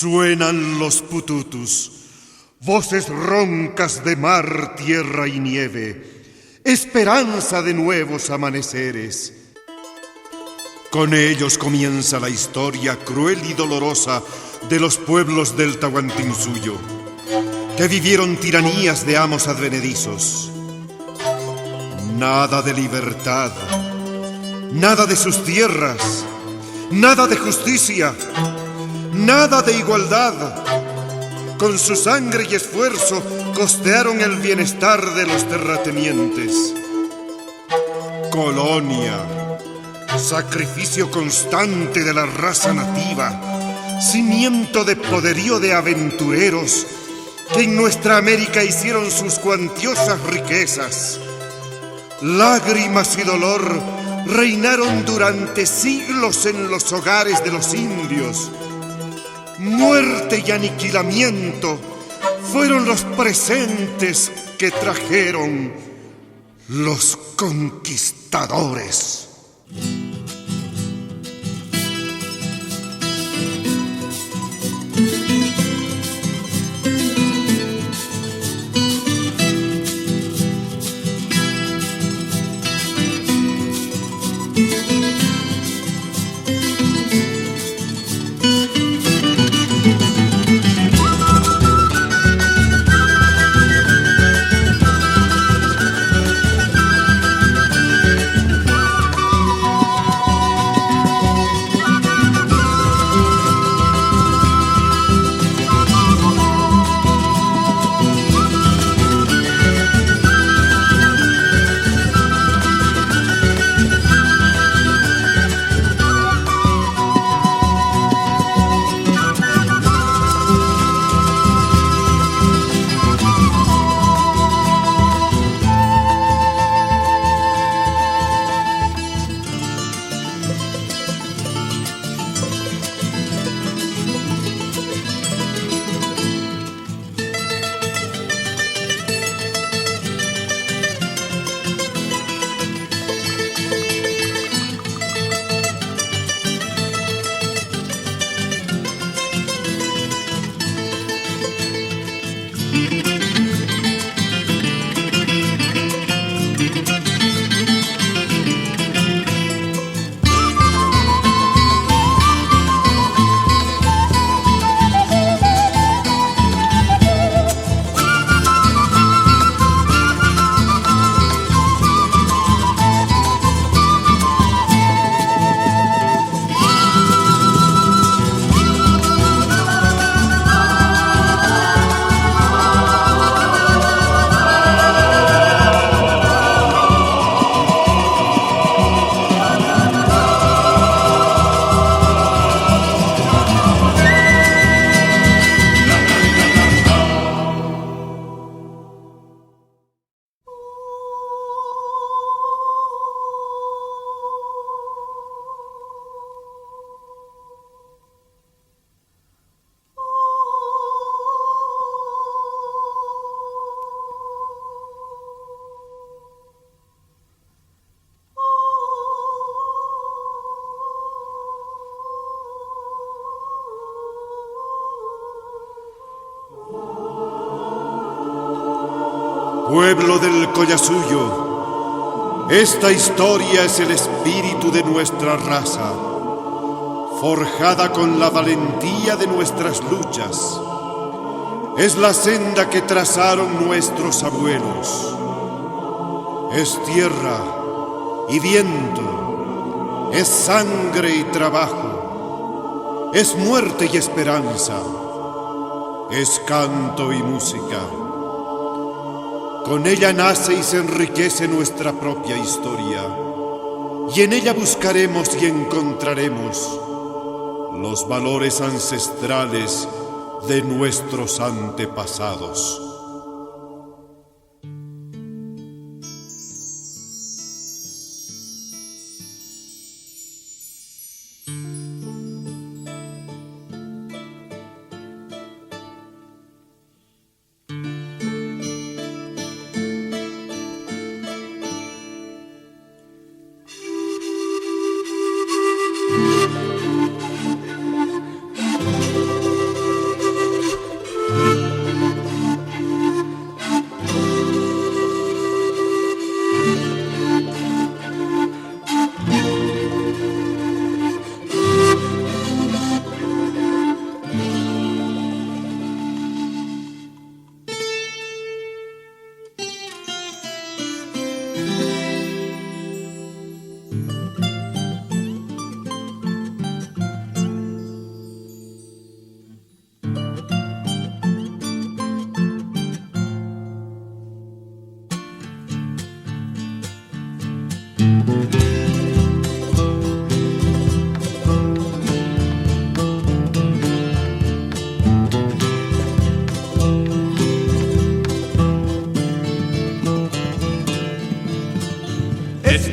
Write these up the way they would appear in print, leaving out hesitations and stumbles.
Suenan los pututus, voces roncas de mar, tierra y nieve, esperanza de nuevos amaneceres. Con ellos comienza la historia cruel y dolorosa de los pueblos del Tahuantinsuyo, que vivieron tiranías de amos advenedizos. Nada de libertad, nada de sus tierras, nada de justicia, nada de igualdad. Con su sangre y esfuerzo costearon el bienestar de los terratenientes. Colonia, sacrificio constante de la raza nativa, cimiento de poderío de aventureros que en nuestra América hicieron sus cuantiosas riquezas. Lágrimas y dolor reinaron durante siglos en los hogares de los indios. Muerte y aniquilamiento fueron los presentes que trajeron los conquistadores. Pueblo del Collasuyo, esta historia es el espíritu de nuestra raza, forjada con la valentía de nuestras luchas. Es la senda que trazaron nuestros abuelos. Es tierra y viento, es sangre y trabajo, es muerte y esperanza, es canto y música. Con ella nace y se enriquece nuestra propia historia, y en ella buscaremos y encontraremos los valores ancestrales de nuestros antepasados.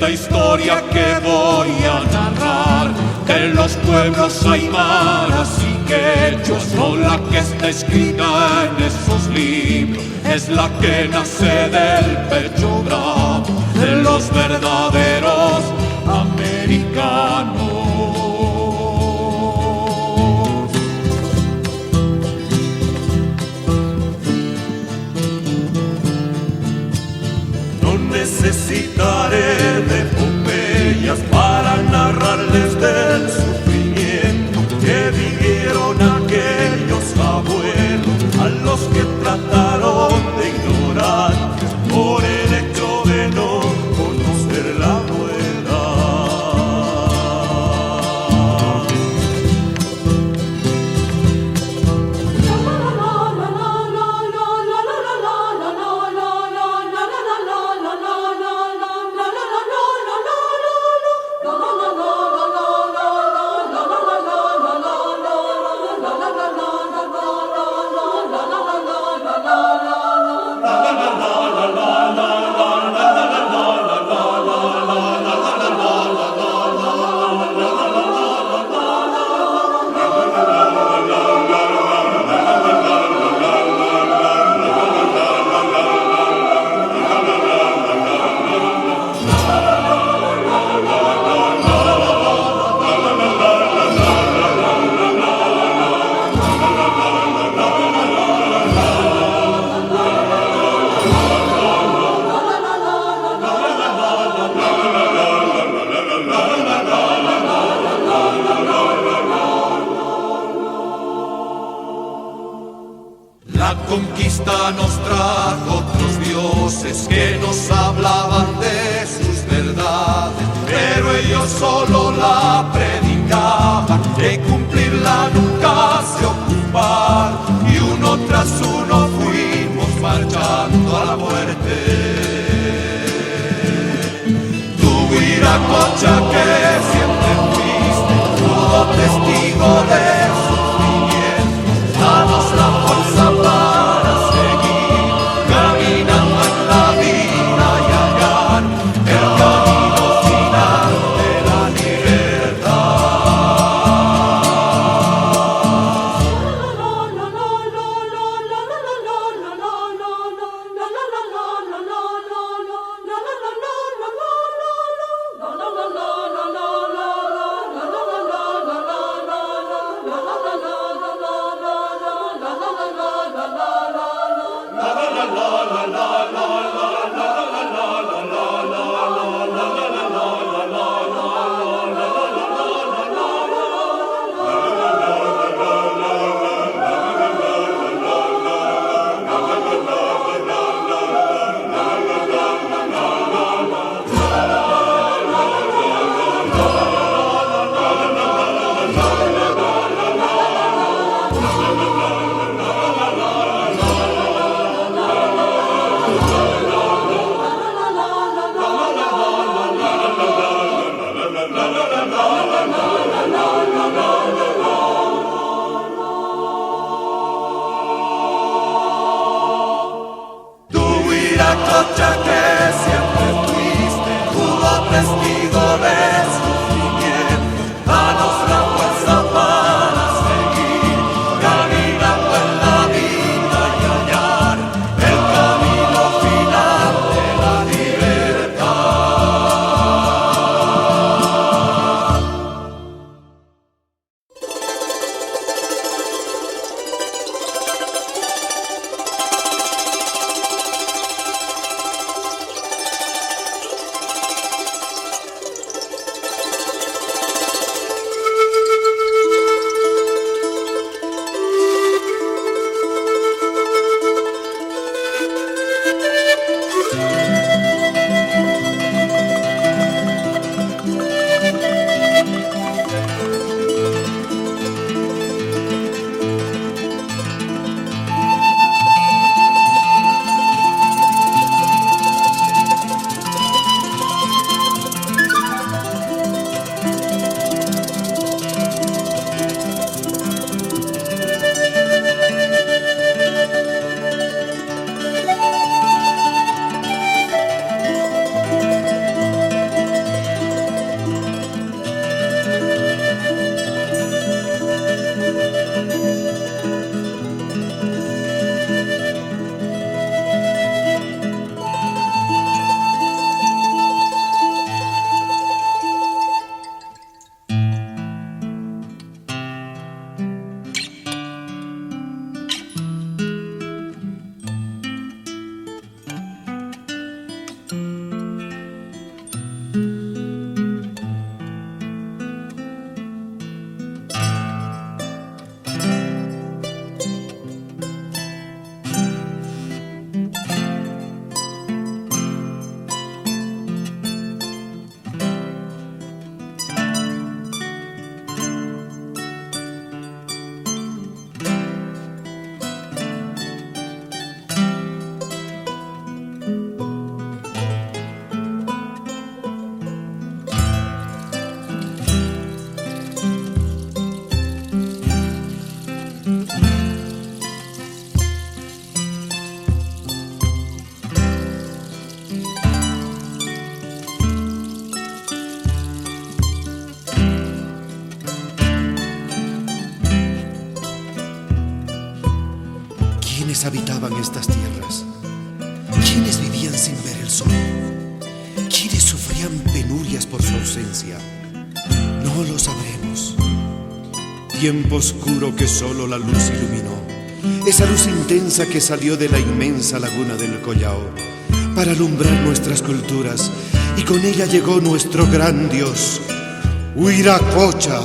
esta historia que voy a narrar, de los pueblos aymaras y quechos, no la que está escrita en esos libros, es la que nace del pecho bravo de los verdaderos americanos. No necesitaré de epopeyas para narrarles del sufrimiento que vivieron aquellos abuelos, a los que trataron de ignorar por el hecho de no conocer la verdad. La conquista nos trajo otros dioses que nos hablaban de sus verdades, pero ellos solo la predicaban, de cumplirla nunca se ocuparon, y uno tras uno fuimos marchando a la muerte. Tu Viracocha que siempre fuiste, todo testigo de sufrimiento, danos la fuerza para seguir caminando en la vida y hallar el camino final de la libertad. ¿Quiénes habitaban estas tierras? ¿Quiénes vivían sin ver el sol? ¿Quiénes sufrían penurias por su ausencia? No lo sabremos. Tiempo oscuro que solo la luz iluminó, esa luz intensa que salió de la inmensa laguna del Collao para alumbrar nuestras culturas, y con ella llegó nuestro gran dios, Huiracocha.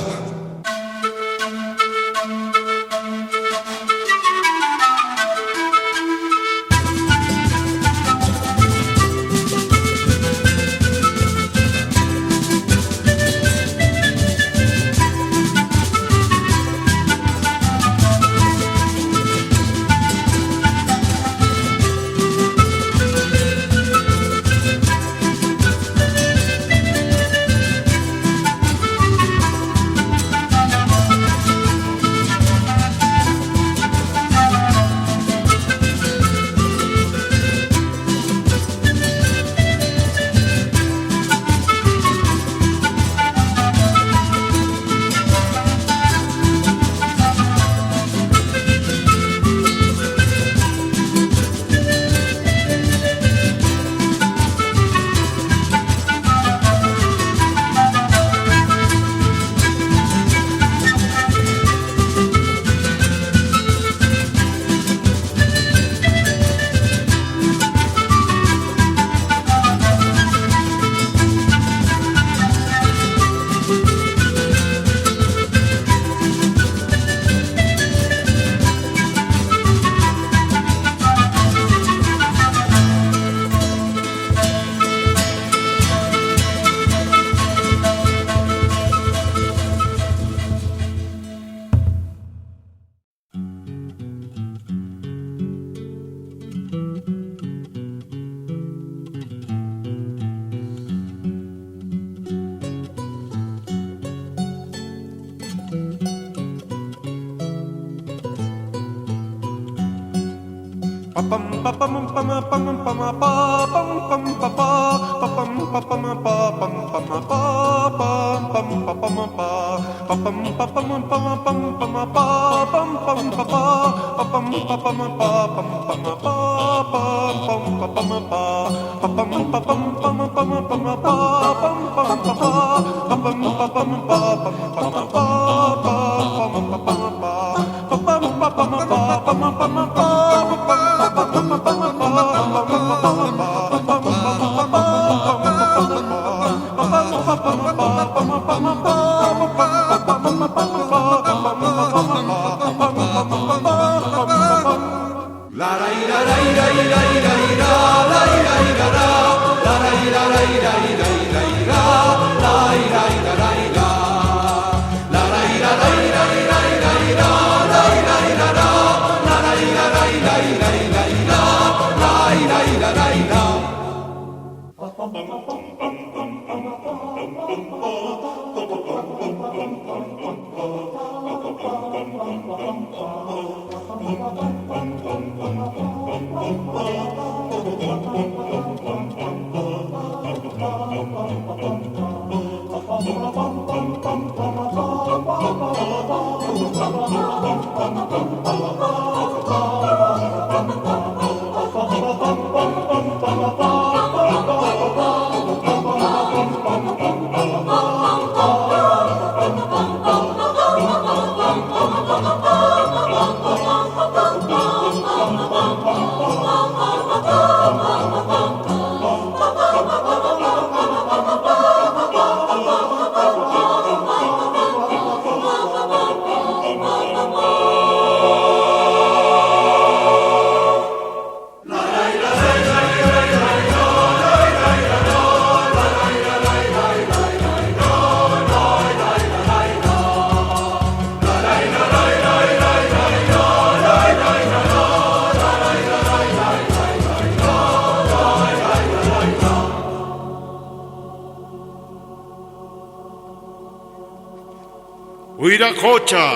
Huiracocha,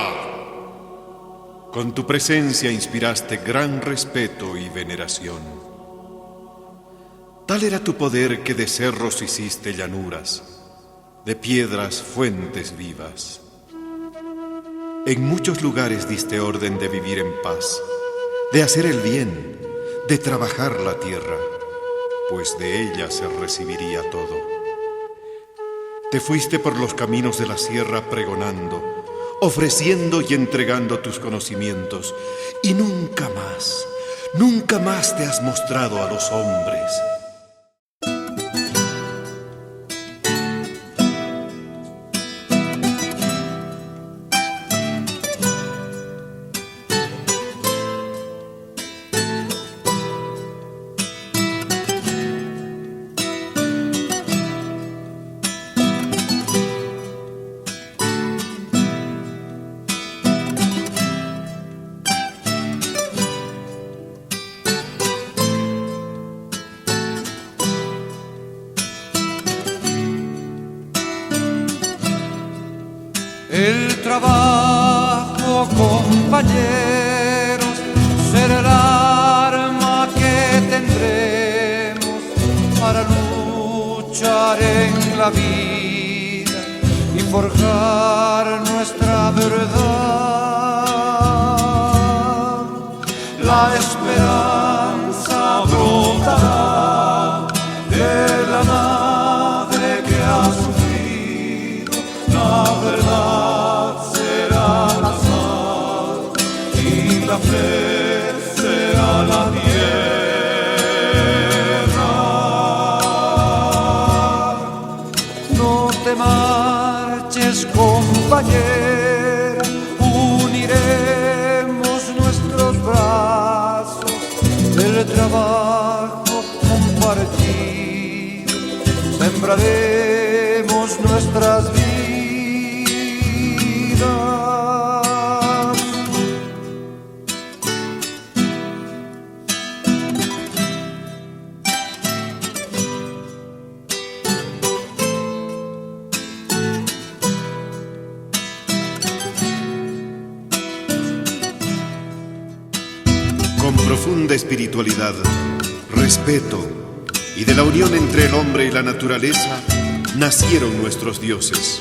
con tu presencia inspiraste gran respeto y veneración. Tal era tu poder que de cerros hiciste llanuras, de piedras fuentes vivas. En muchos lugares diste orden de vivir en paz, de hacer el bien, de trabajar la tierra, pues de ella se recibiría todo. Te fuiste por los caminos de la sierra pregonando, ofreciendo y entregando tus conocimientos, y nunca más te has mostrado a los hombres. El trabajo, compañeros, será el arma que tendremos para luchar en la vida y forjar nuestra verdad. La esperanza brotará de la madre que ha sufrido, la verdad será la sal y la fe será la tierra. No te marches, compañera, uniremos nuestros brazos, el trabajo compartido, sembraremos nuestras vidas. Con profunda espiritualidad, respeto y de la unión entre el hombre y la naturaleza, nacieron nuestros dioses.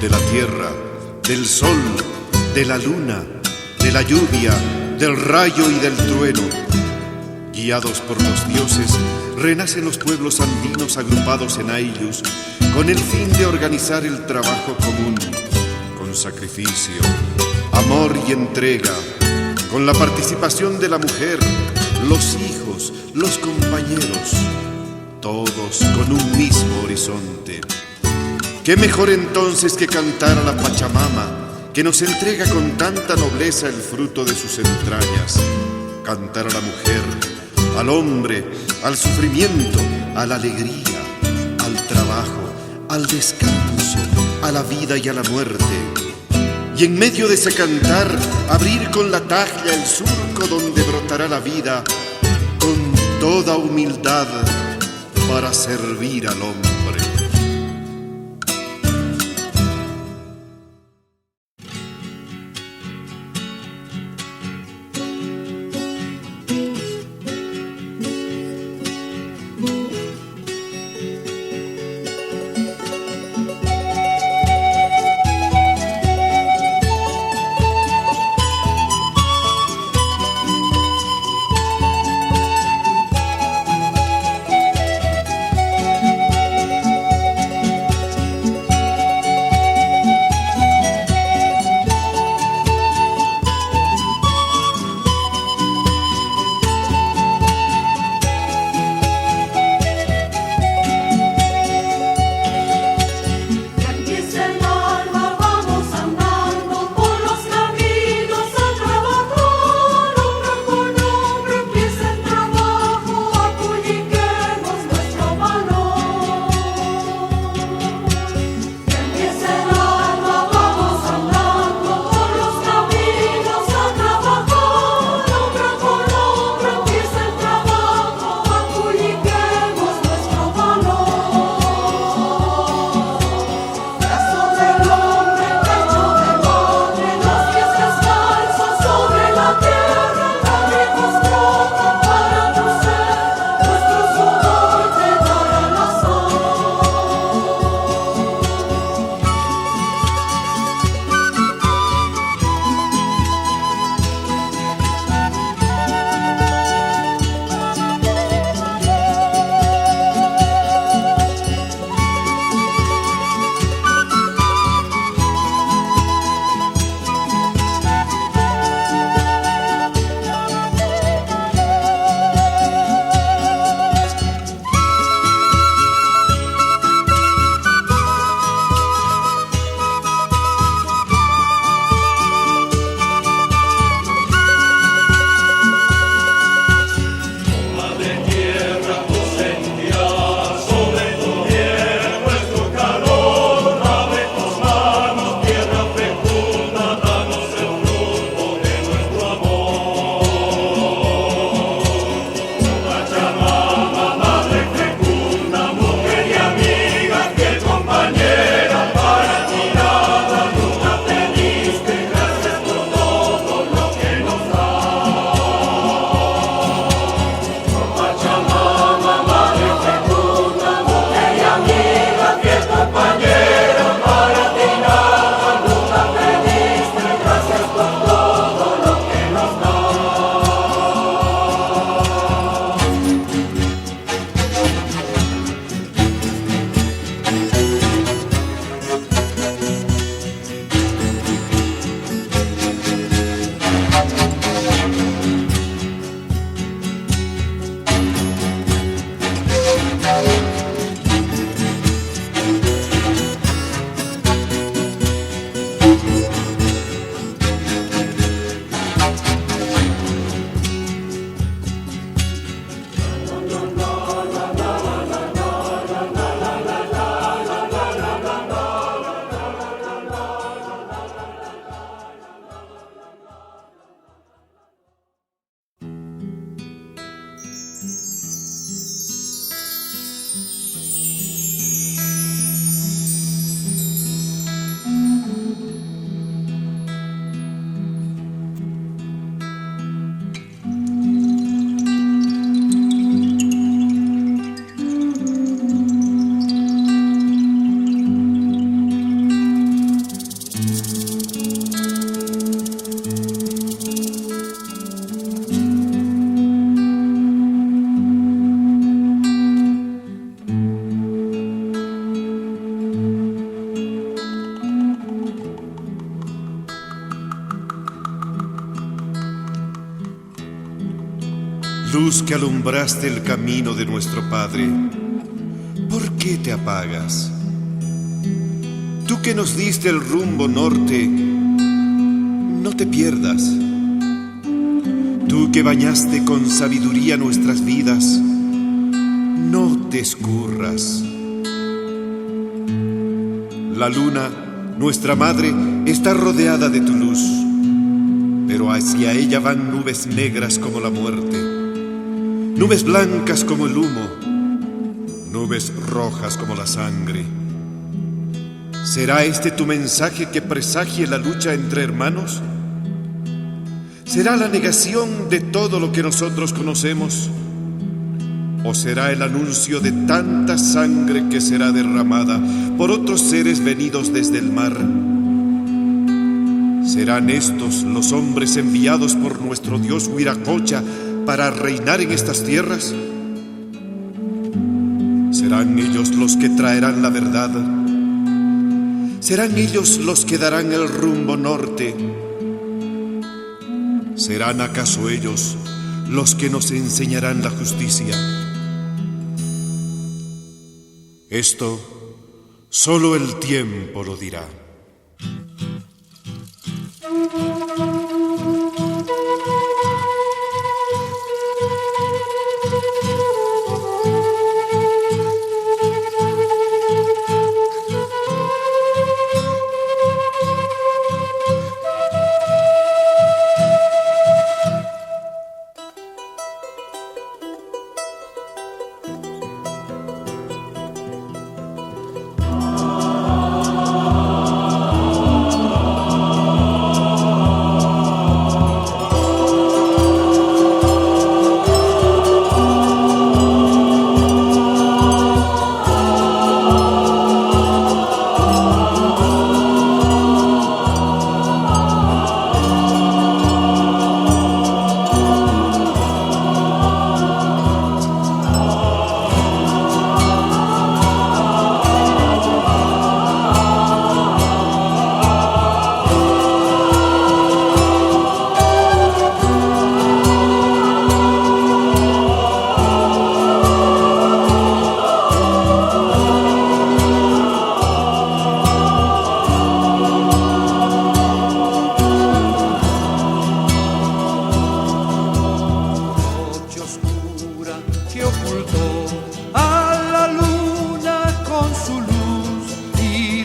De la tierra, del sol, de la luna, de la lluvia, del rayo y del trueno. Guiados por los dioses, renacen los pueblos andinos agrupados en ayllus, con el fin de organizar el trabajo común, con sacrificio, amor y entrega, con la participación de la mujer, los hijos, los compañeros, todos con un mismo horizonte. ¿Qué mejor entonces que cantar a la Pachamama, que nos entrega con tanta nobleza el fruto de sus entrañas? Cantar a la mujer, al hombre, al sufrimiento, a la alegría, al trabajo, al descanso, a la vida y a la muerte. Y en medio de ese cantar, abrir con la tajla el surco donde brotará la vida, con toda humildad para servir al hombre. Luz que alumbraste el camino de nuestro Padre, ¿por qué te apagas? Tú que nos diste el rumbo norte, no te pierdas. Tú que bañaste con sabiduría nuestras vidas, no te escurras. La luna, nuestra madre, está rodeada de tu luz, pero hacia ella van nubes negras como la muerte, nubes blancas como el humo, nubes rojas como la sangre. ¿Será este tu mensaje que presagie la lucha entre hermanos? ¿Será la negación de todo lo que nosotros conocemos? ¿O será el anuncio de tanta sangre que será derramada por otros seres venidos desde el mar? ¿Serán estos los hombres enviados por nuestro Dios Huiracocha para reinar en estas tierras? ¿Serán ellos los que traerán la verdad? ¿Serán ellos los que darán el rumbo norte? ¿Serán acaso ellos los que nos enseñarán la justicia? Esto solo el tiempo lo dirá.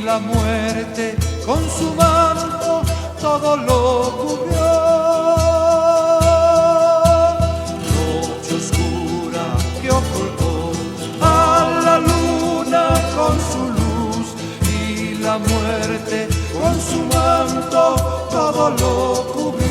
La muerte con su manto todo lo cubrió. Noche oscura que ocultó a la luna con su luz, y la muerte con su manto todo lo cubrió.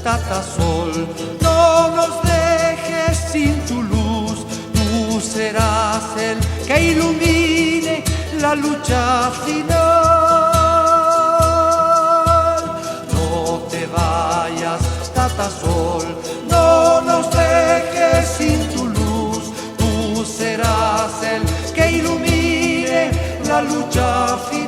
Tata Sol, no nos dejes sin tu luz, tú serás el que ilumine la lucha final. No te vayas, Tata Sol, no nos dejes sin tu luz, tú serás el que ilumine la lucha final.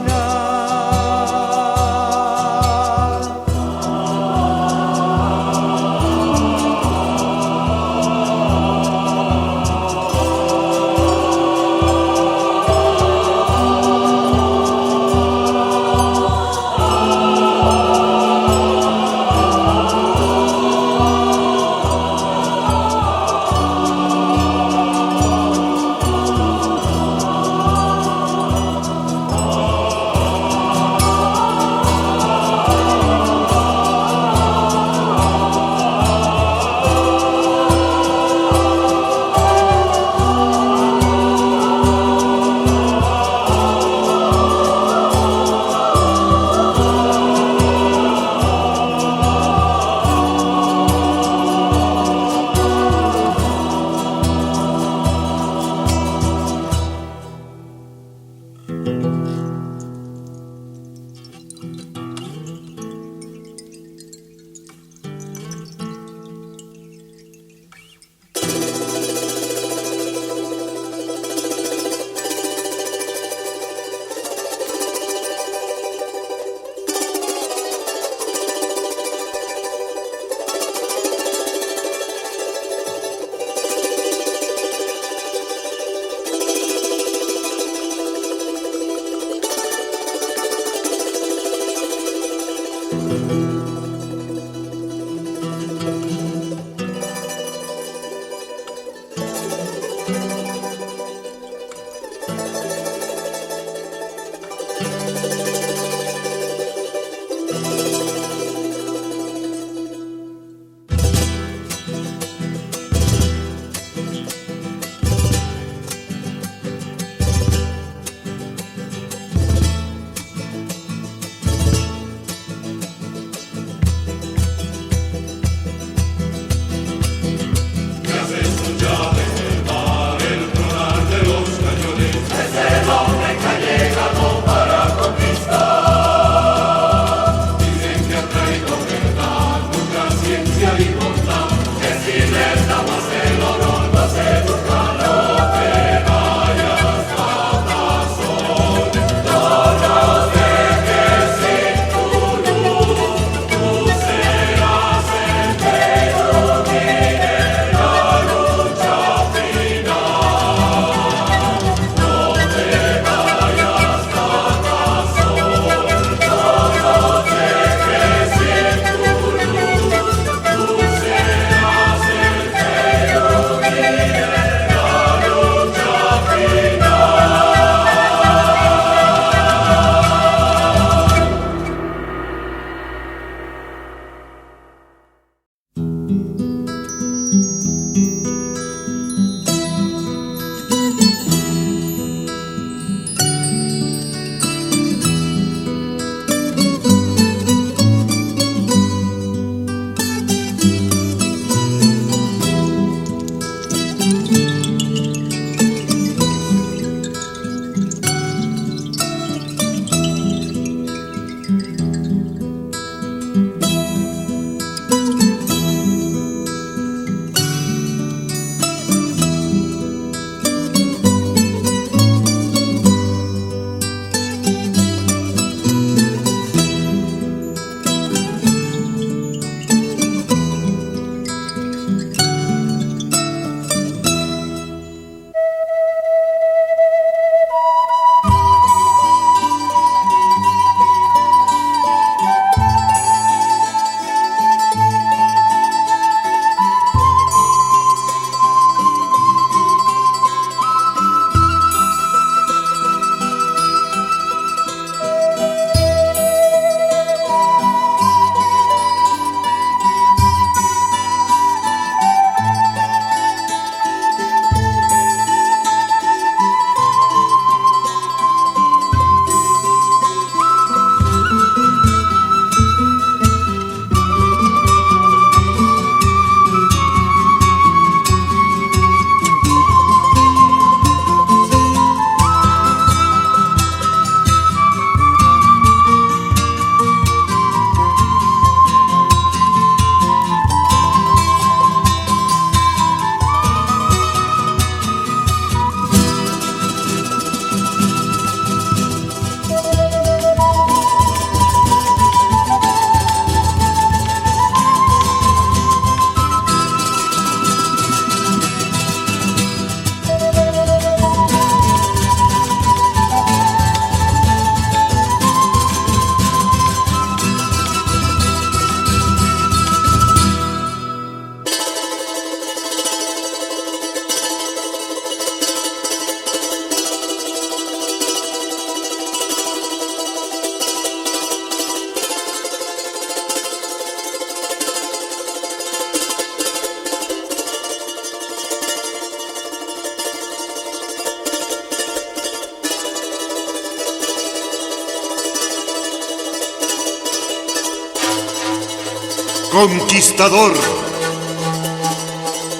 conquistador.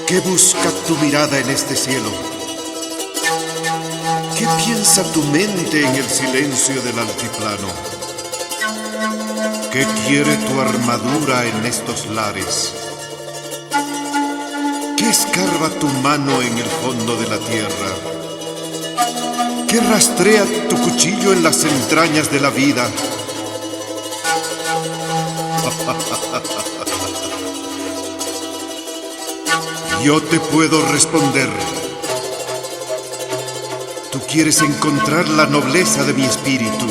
¿Qué busca tu mirada en este cielo? ¿Qué piensa tu mente en el silencio del altiplano? ¿Qué quiere tu armadura en estos lares? ¿Qué escarba tu mano en el fondo de la tierra? ¿Qué rastrea tu cuchillo en las entrañas de la vida? Yo te puedo responder. Tú quieres encontrar la nobleza de mi espíritu.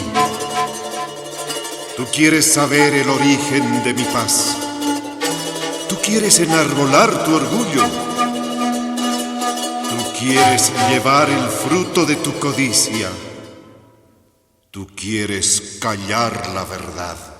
Tú quieres saber el origen de mi paz. Tú quieres enarbolar tu orgullo. Tú quieres llevar el fruto de tu codicia. Tú quieres callar la verdad.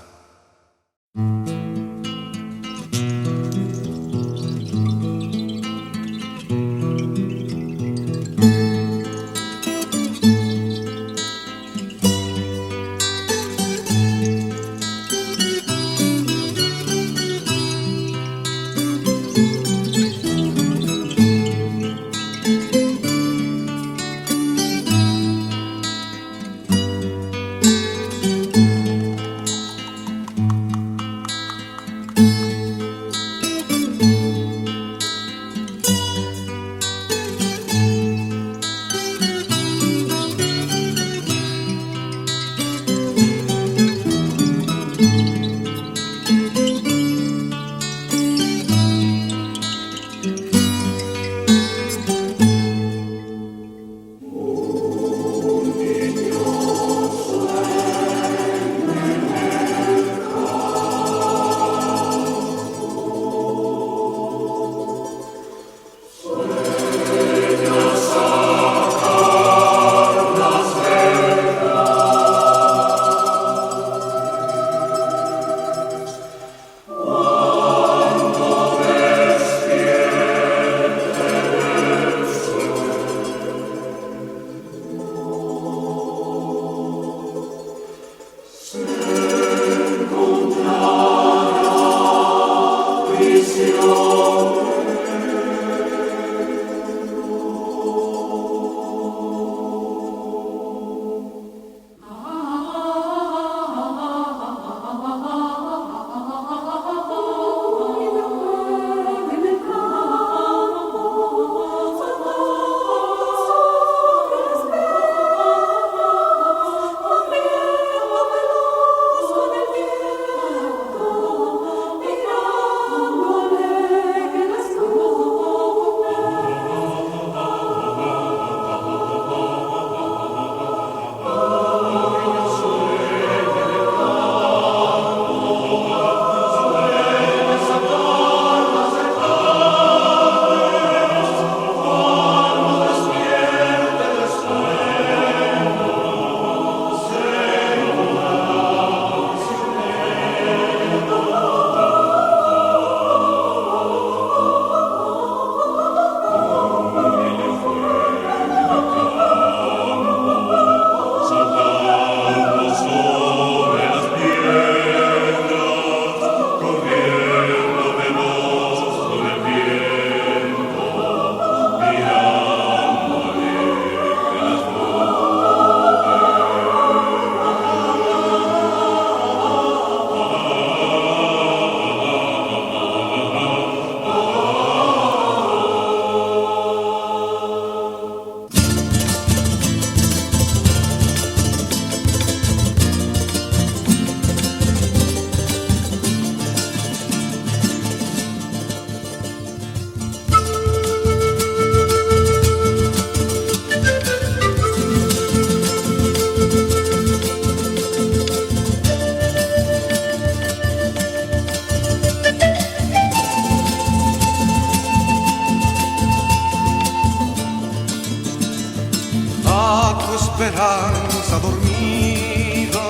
esperanza dormida,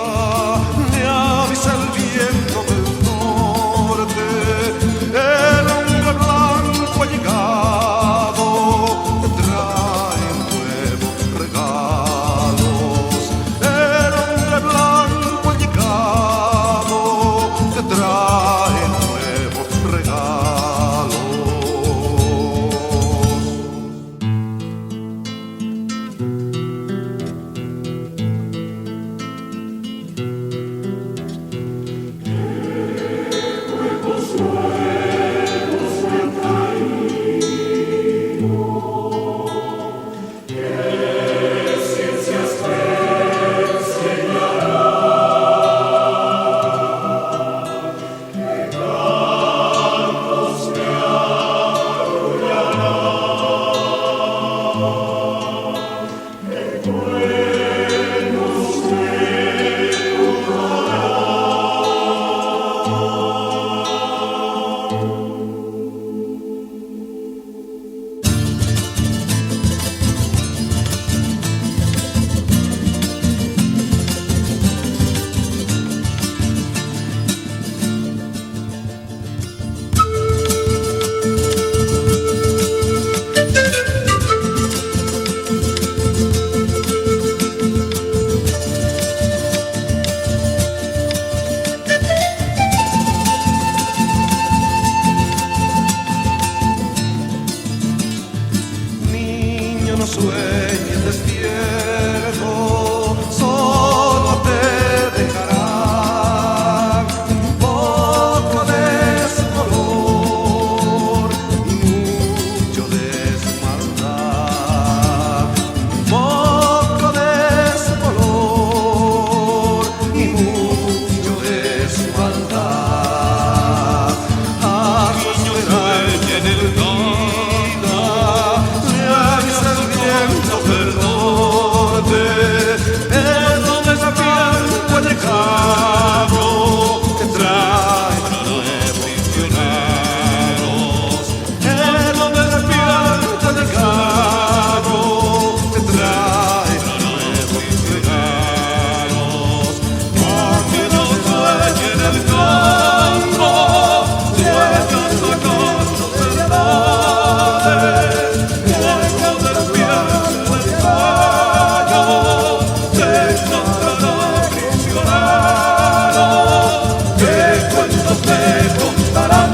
le avisa el viento del norte, el hombre blanco ha llegado, te trae nuevos regalos, el hombre blanco ha llegado, te trae nuevos sueñes despierto, solo te dejarán un poco de su color y mucho de su maldad. Un poco de su color y mucho de su maldad. Niños sueñen en vida, leales el viento perdone, el donde la piel puede cambio, te trae nuevos prisioneros. El donde la piel puede cambio, te trae nuevos prisioneros. Porque no sueñen el campo, sueñan sacando del valle, luego del viento del gallo, se encontrará prisionero. ¿Qué cuentos te contarán?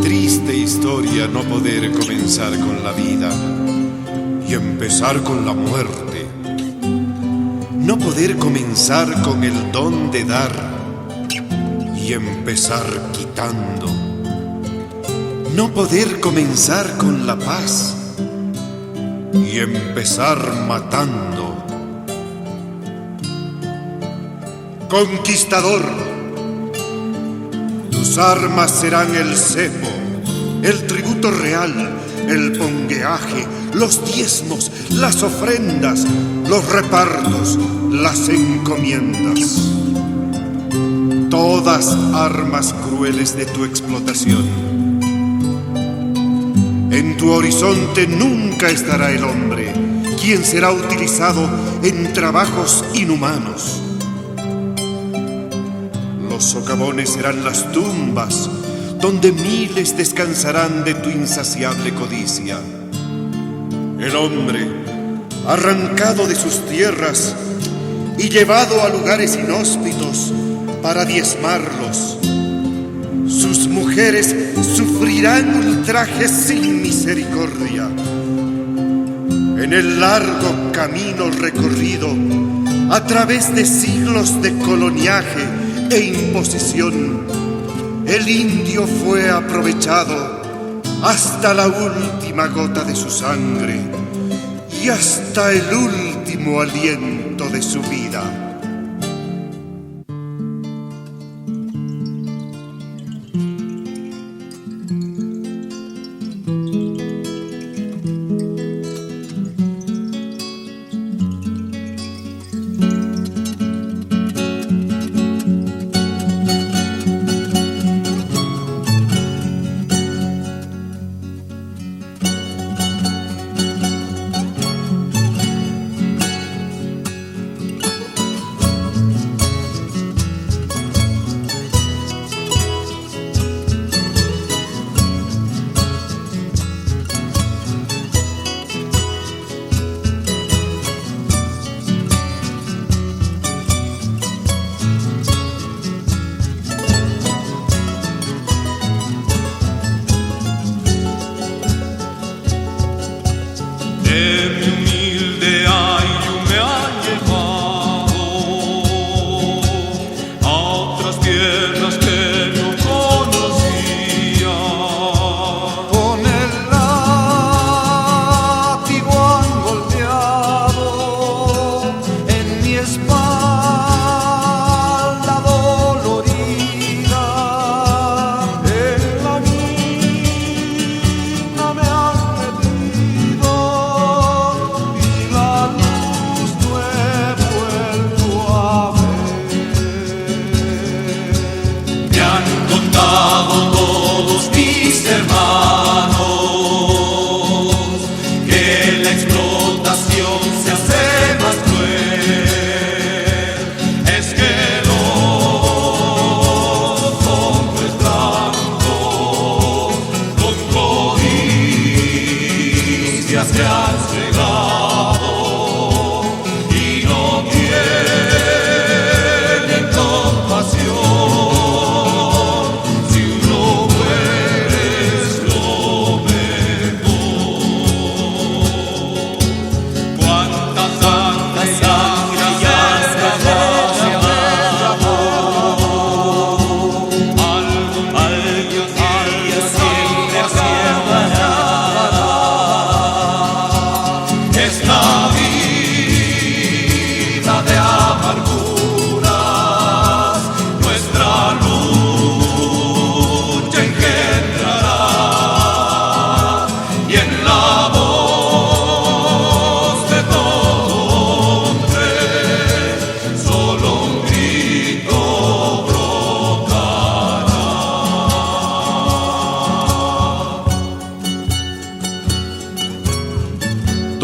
Triste historia no poder comenzar con la vida y empezar con la muerte. No poder comenzar con el don de dar y empezar quitando. No poder comenzar con la paz y empezar matando. Conquistador, tus armas serán el cepo, el tributo real, el pongueaje, los diezmos, las ofrendas, los repartos, las encomiendas. Todas armas crueles de tu explotación. En tu horizonte nunca estará el hombre, quien será utilizado en trabajos inhumanos. Los socavones serán las tumbas, donde miles descansarán de tu insaciable codicia. El hombre, arrancado de sus tierras y llevado a lugares inhóspitos para diezmarlos, sus mujeres sufrirán ultrajes sin misericordia. En el largo camino recorrido a través de siglos de coloniaje e imposición, el indio fue aprovechado hasta la última gota de su sangre y hasta el último aliento de su vida. Se han cegado y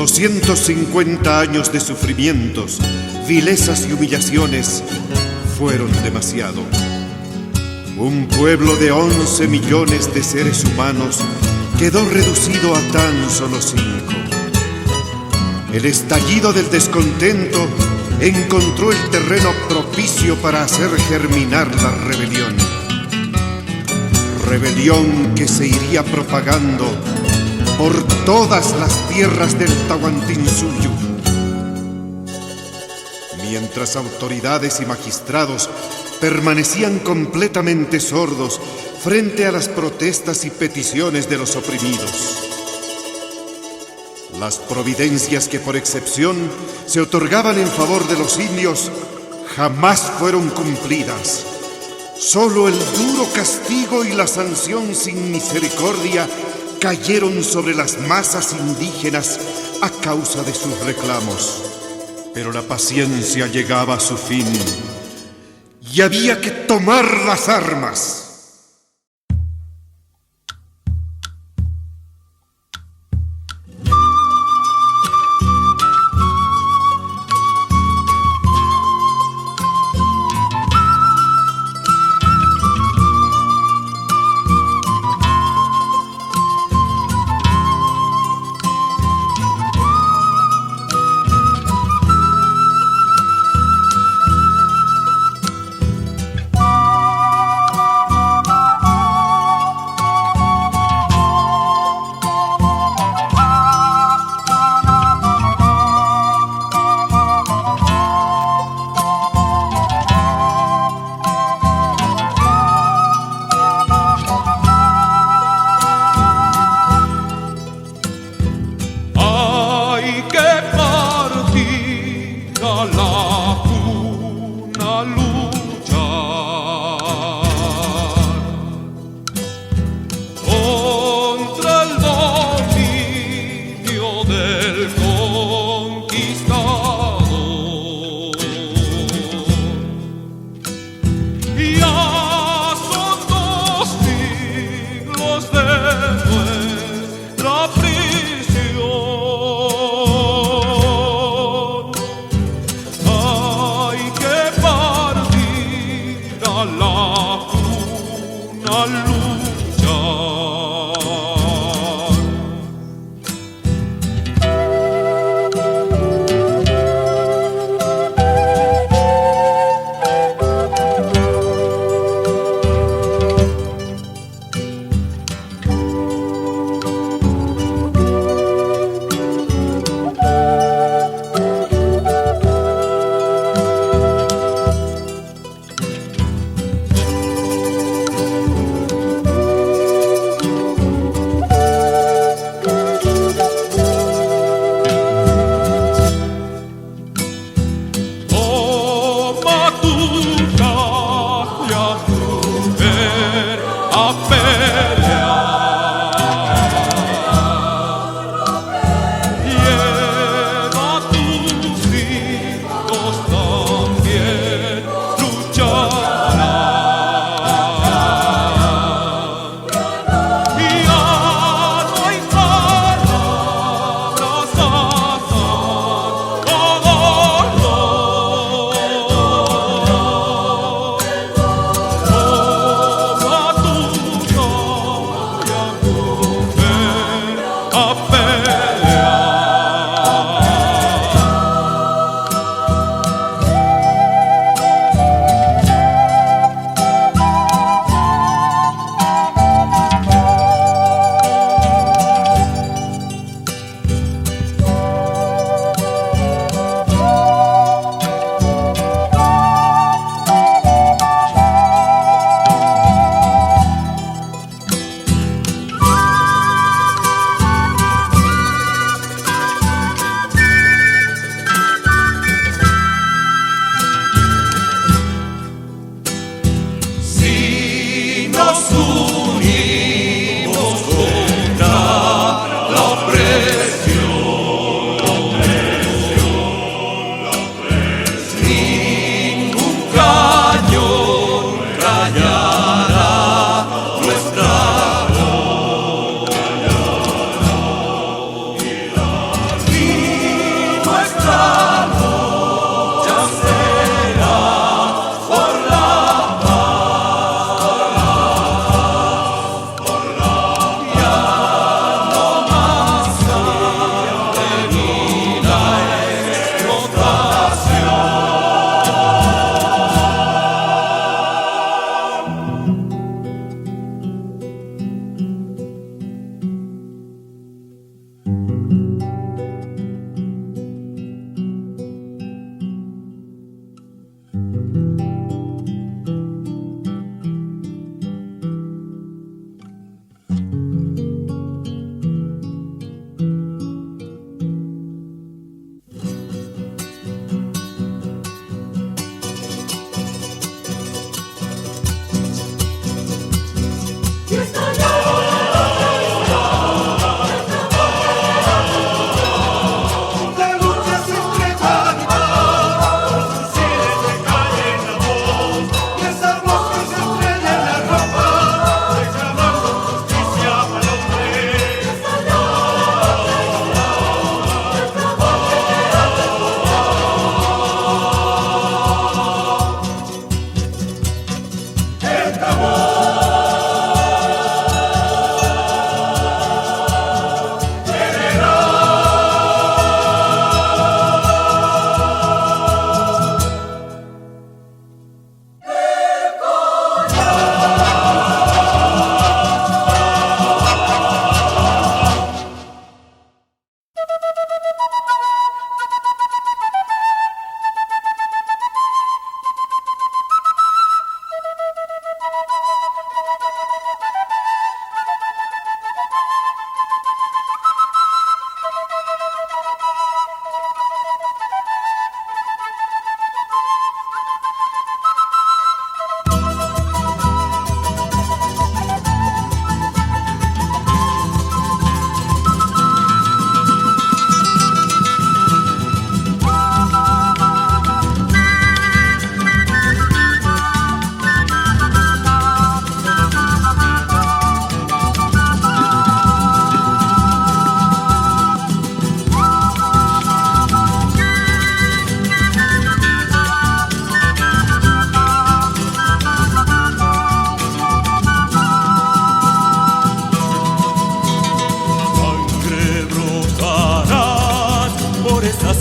250 años de sufrimientos, vilezas y humillaciones fueron demasiado. Un pueblo de 11 millones de seres humanos quedó reducido a tan solo 5. El estallido del descontento encontró el terreno propicio para hacer germinar la rebelión. Rebelión que se iría propagando por todas las tierras del Tahuantinsuyo. Mientras autoridades y magistrados permanecían completamente sordos frente a las protestas y peticiones de los oprimidos. Las providencias que por excepción se otorgaban en favor de los indios jamás fueron cumplidas. Solo el duro castigo y la sanción sin misericordia cayeron sobre las masas indígenas a causa de sus reclamos. Pero la paciencia llegaba a su fin y había que tomar las armas.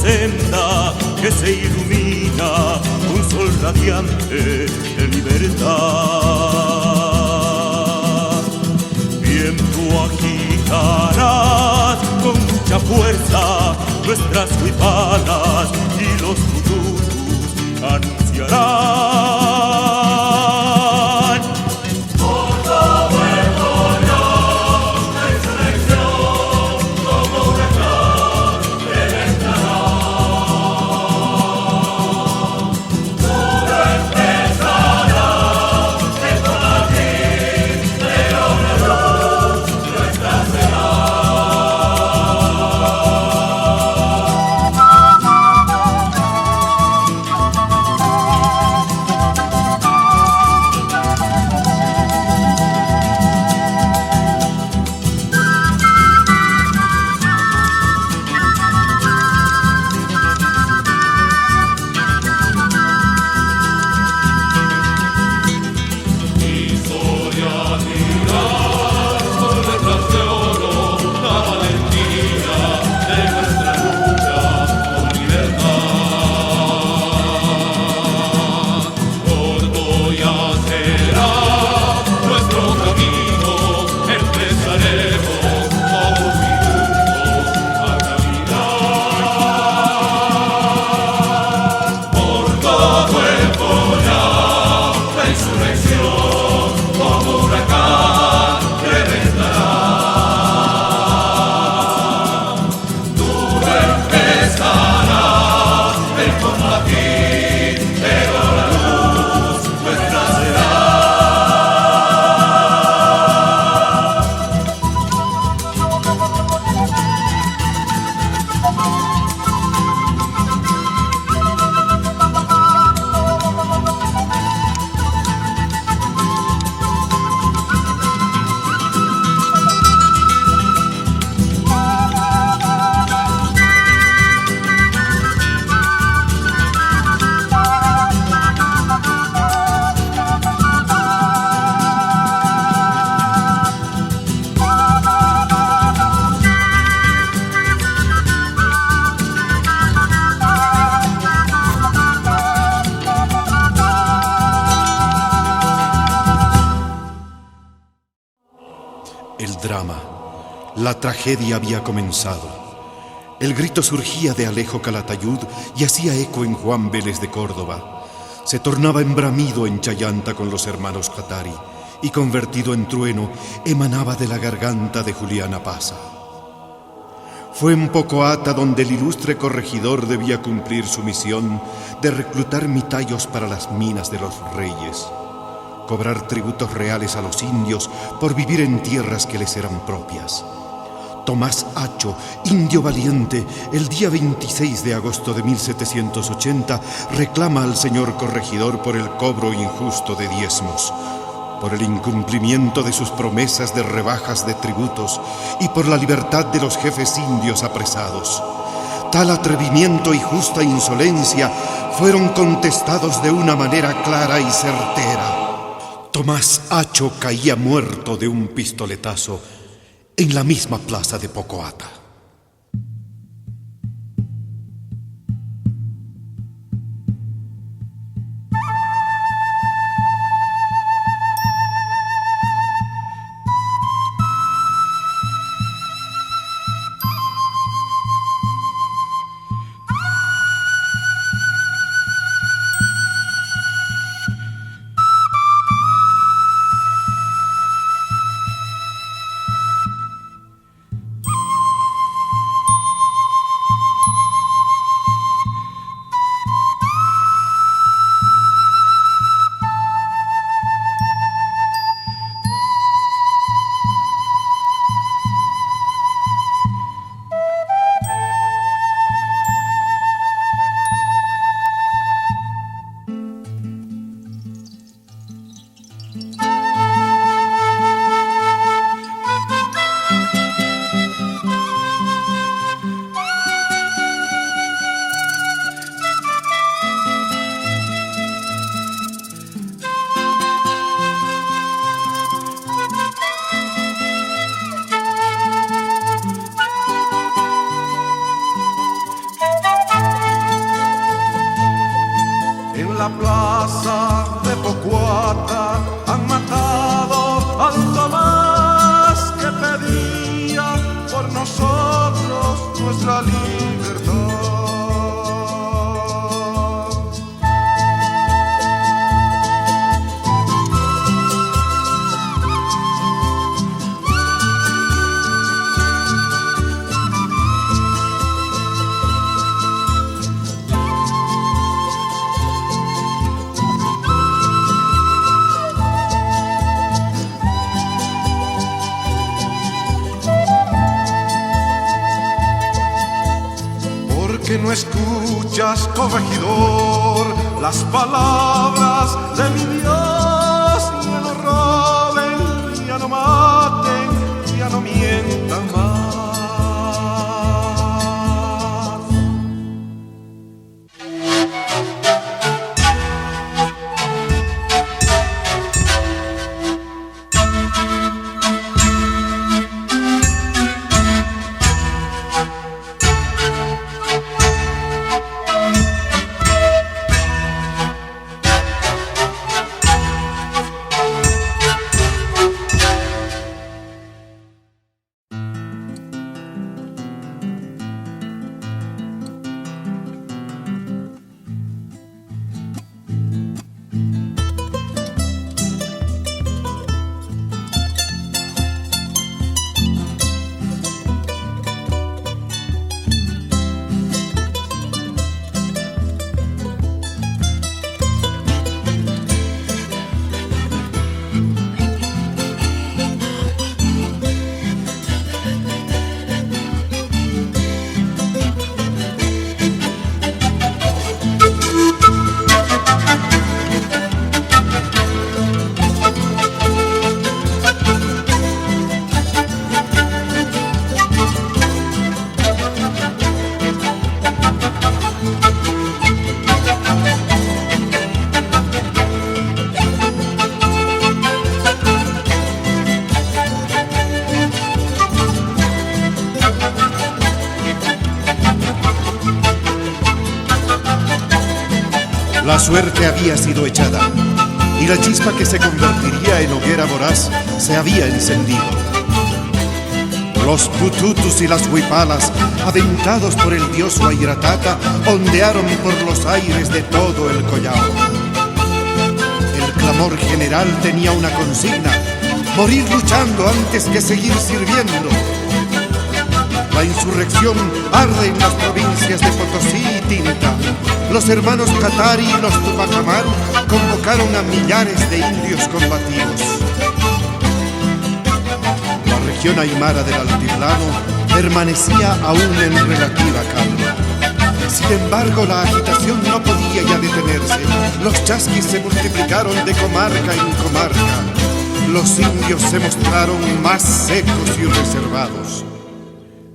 senda que se ilumina, un sol radiante de libertad. Viento agitarás con mucha fuerza nuestras huipalas y los tututus anunciarán. Por todo el pueblo, la insurrección como huracán reventará. Todo empezará el combatir, pero la luz nuestra será. La tragedia había comenzado. El grito surgía de Alejo Calatayud y hacía eco en Juan Vélez de Córdoba. Se tornaba en bramido en Chayanta con los hermanos Catari y convertido en trueno emanaba de la garganta de Juliana Paza. Fue en Pocoata donde el ilustre corregidor debía cumplir su misión de reclutar mitayos para las minas de los reyes, cobrar tributos reales a los indios por vivir en tierras que les eran propias. Tomás Acho, indio valiente, el día 26 de agosto de 1780, reclama al señor corregidor por el cobro injusto de diezmos, por el incumplimiento de sus promesas de rebajas de tributos y por la libertad de los jefes indios apresados. Tal atrevimiento y justa insolencia fueron contestados de una manera clara y certera. Tomás Acho caía muerto de un pistoletazo en la misma plaza de Pocoata. plaza de Pocuata han matado al Tomás que pedía por nosotros nuestra libertad. Que no escuchas, corregidor, las palabras de mi Dios. Ya no roben, ya no maten, ya no mientan más. La suerte había sido echada y la chispa que se convertiría en hoguera voraz se había encendido. Los pututus y las huipalas, aventados por el dios Huayratata, ondearon por los aires de todo el collao. El clamor general tenía una consigna: morir luchando antes que seguir sirviendo. La insurrección arde en las provincias de Potosí y Tinta. Los hermanos Catari y los Tupac Amaru convocaron a millares de indios combativos. La región aymara del altiplano permanecía aún en relativa calma. Sin embargo, la agitación no podía ya detenerse. Los chasquis se multiplicaron de comarca en comarca. Los indios se mostraron más secos y reservados.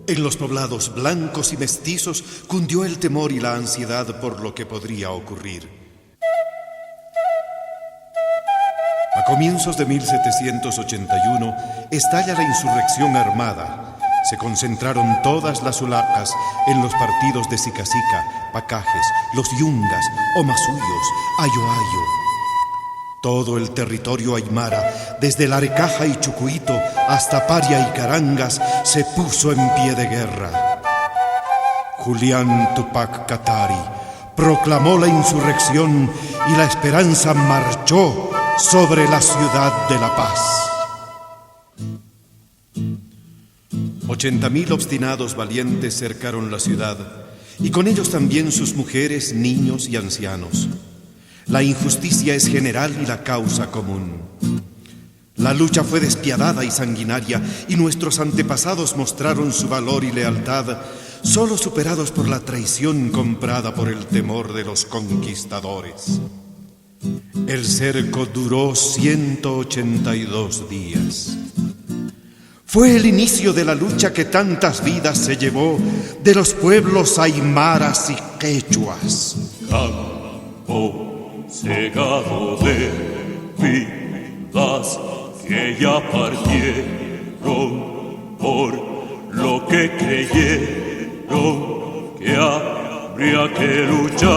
En los poblados blancos y mestizos cundió el temor y la ansiedad por lo que podría ocurrir. A comienzos de 1781 estalla la insurrección armada. Se concentraron todas las ulacas en los partidos de Sicacica, Pacajes, los Yungas, Omasuyos, Ayoayo. Todo el territorio aymara, desde Larecaja y Chucuito hasta Paria y Carangas, se puso en pie de guerra. Julián Tupac Katari proclamó la insurrección y la esperanza marchó sobre la ciudad de La Paz. 80,000 obstinados valientes cercaron la ciudad, y con ellos también sus mujeres, niños y ancianos. La injusticia es general y la causa común. La lucha fue despiadada y sanguinaria, y nuestros antepasados mostraron su valor y lealtad, solo superados por la traición comprada por el temor de los conquistadores. El cerco duró 182 días. Fue el inicio de la lucha que tantas vidas se llevó de los pueblos aymaras y quechuas. Campo cegado de vidas que ya partieron por lo que creyeron que habría que luchar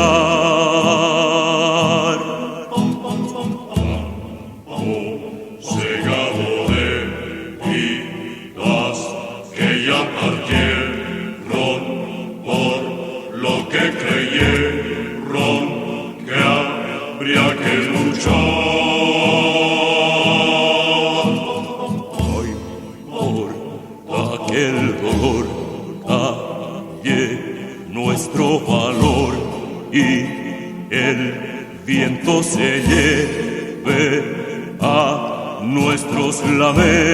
oye nuestro valor y el viento se lleve a nuestros lamentos.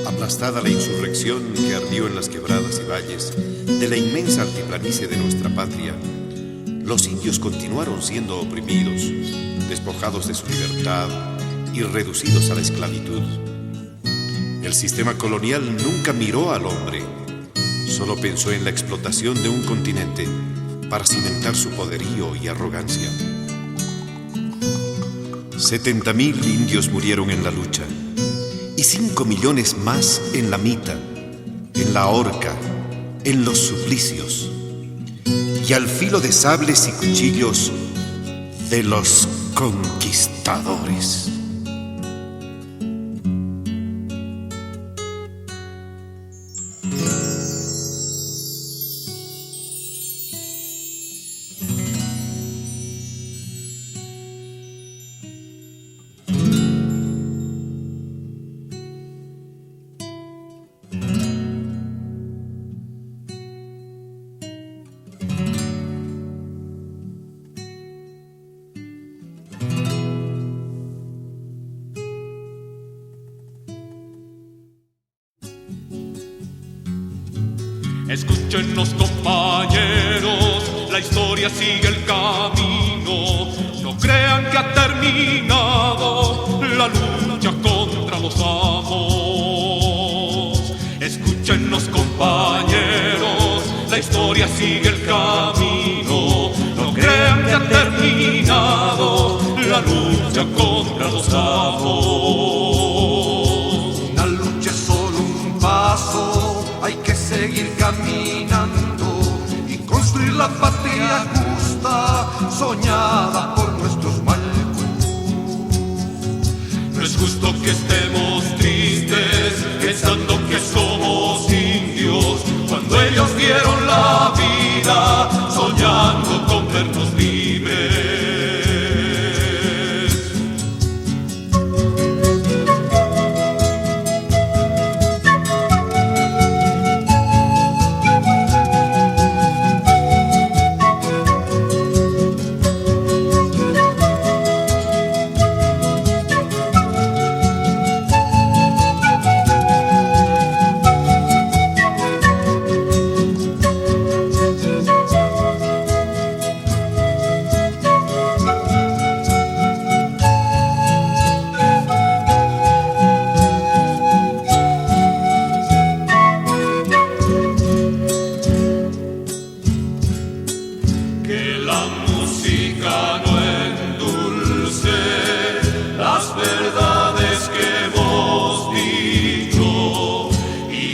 Aplastada la insurrección que ardió en las quebradas y valles de la inmensa altiplanicie de nuestra patria, los indios continuaron siendo oprimidos, despojados de su libertad y reducidos a la esclavitud. El sistema colonial nunca miró al hombre, solo pensó en la explotación de un continente para cimentar su poderío y arrogancia. 70,000 indios murieron en la lucha y 5 millones más en la mita, en la horca, en los suplicios y al filo de sables y cuchillos de los conquistadores. Escúchenos, compañeros, la historia sigue el camino. No crean que ha terminado la lucha contra los amos. Escúchenos, compañeros, la historia sigue el camino. No crean que ha terminado la lucha contra los amos. Una lucha es solo un paso, hay que seguir caminando y construir la patria justa soñada por nuestros malcos. No es justo que estemos tristes pensando que somos indios cuando ellos dieron la vida soñando con vernos libres.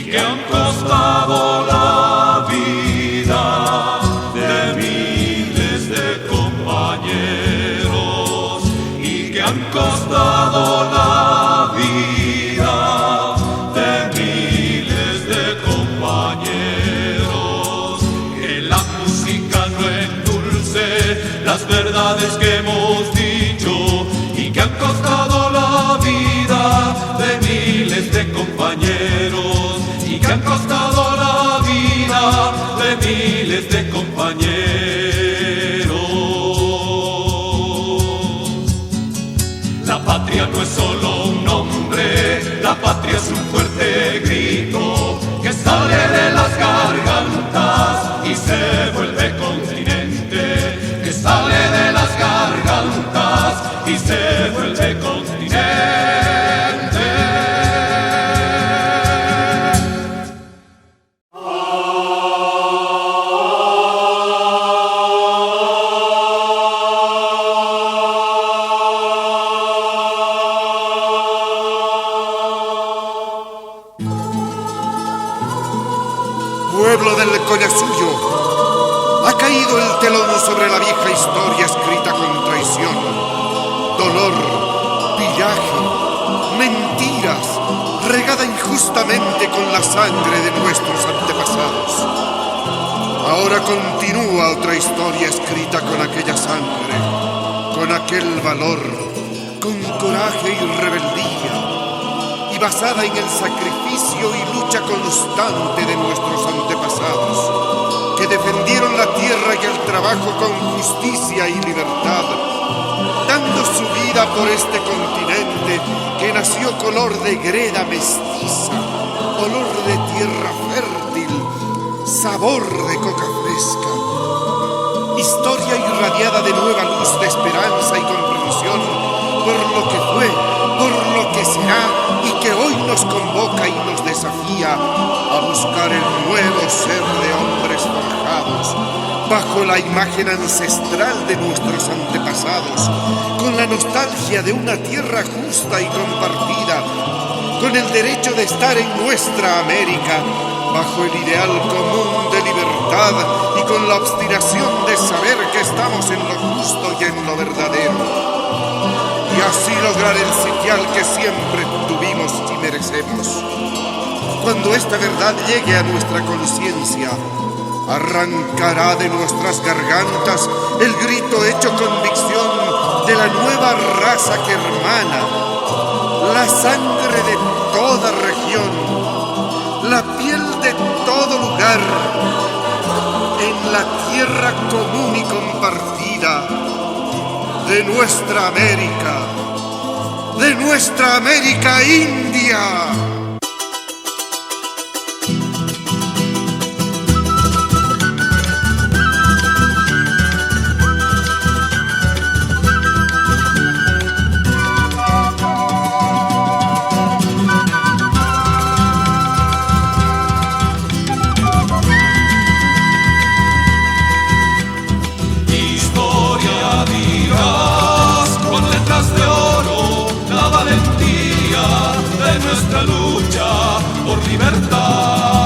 que han costado la vida de miles de compañeros y que han costado la vida de miles de compañeros. Que la música no endulce las verdades que hemos dicho y que han costado la vida de miles de compañeros y que han costado la vida de miles de compañeros. La patria no es solo un nombre, la patria es un fuerte grito que sale de las gargantas y se vuelve continente, que sale de las gargantas y se vuelve continente. Pueblo del Collasuyo, ha caído el telón sobre la vieja historia escrita con traición, dolor, pillaje, mentiras, regada injustamente con la sangre de nuestros antepasados. Ahora continúa otra historia escrita con aquella sangre, con aquel valor, con coraje y rebeldía, y basada en el sacrificio y lucha constante de nuestros antepasados, que defendieron la tierra y el trabajo con justicia y libertad, dando su vida por este continente que nació color de greda mestiza, olor de tierra fértil, sabor de coca fresca, historia irradiada de nueva luz de esperanza y comprensión por lo que fue, por lo que será y que hoy nos convoca y nos desafía a buscar el nuevo ser de hombres forjados bajo la imagen ancestral de nuestros antepasados, con la nostalgia de una tierra justa y compartida, con el derecho de estar en nuestra América, bajo el ideal común de libertad y con la obstinación de saber que estamos en lo justo y en lo verdadero. Y así lograr el sitial que siempre tuvimos y merecemos. Cuando esta verdad llegue a nuestra conciencia, arrancará de nuestras gargantas el grito hecho convicción de la nueva raza que hermana, la sangre de toda región, la piel de todo lugar, en la tierra común y compartida de nuestra América India. Nuestra lucha por libertad.